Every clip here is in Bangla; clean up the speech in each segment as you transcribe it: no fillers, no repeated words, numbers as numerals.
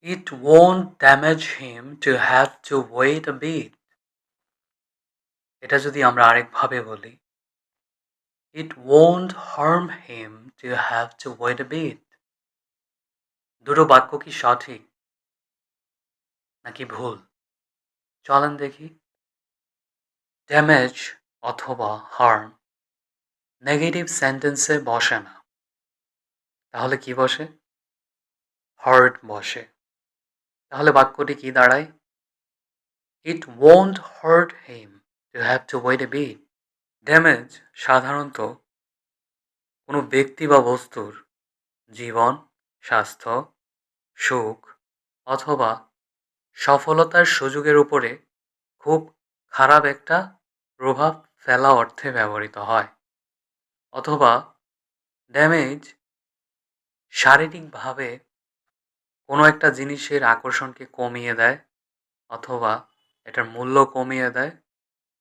It won't damage him to have to wait a bit. এটা যদি আমরা আরেকভাবে বলি, It won't harm him to have to wait a bit. দুটো বাক্য কি সঠিক নাকি ভুল? চলেন দেখি। ড্যামেজ অথবা হার্ম নেগেটিভ সেন্টেন্সে বসে না। তাহলে কি বসে? হার্ট বসে। তাহলে বাক্যটি কি দাঁড়ায়? It won't hurt him to have to wait a bit. Damage সাধারণত কোনো ব্যক্তি বা বস্তুর জীবন, স্বাস্থ্য, সুখ অথবা সফলতার সুযোগের উপরে খুব খারাপ একটা প্রভাব ফেলা অর্থে ব্যবহৃত হয়। অথবা ড্যামেজ শারীরিকভাবে কোনো একটা জিনিসের আকর্ষণকে কমিয়ে দেয় অথবা এটার মূল্য কমিয়ে দেয়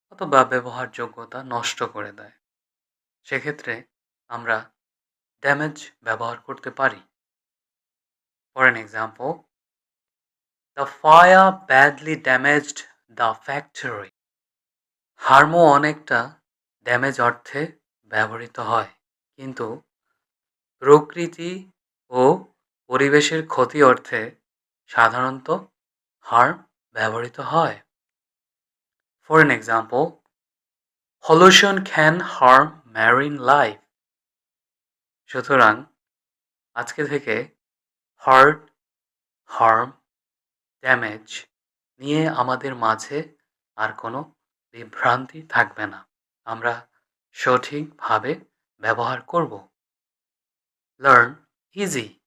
অথবা ব্যবহারযোগ্যতা নষ্ট করে দেয়। সেক্ষেত্রে আমরা ড্যামেজ ব্যবহার করতে পারি। For an example, the fire badly damaged the factory. হার্মও অনেকটা ড্যামেজ অর্থে ব্যবহৃত হয়, কিন্তু প্রকৃতি ও পরিবেশের ক্ষতি অর্থে সাধারণত হার্ম ব্যবহৃত হয়। For an example, pollution can harm marine life. সুতরাং আজকে থেকে হার্ট, হার্ম, ড্যামেজ নিয়ে আমাদের মাঝে আর কোনো বিভ্রান্তি থাকবে না। আমরা সঠিকভাবে ব্যবহার করব। Learn easy.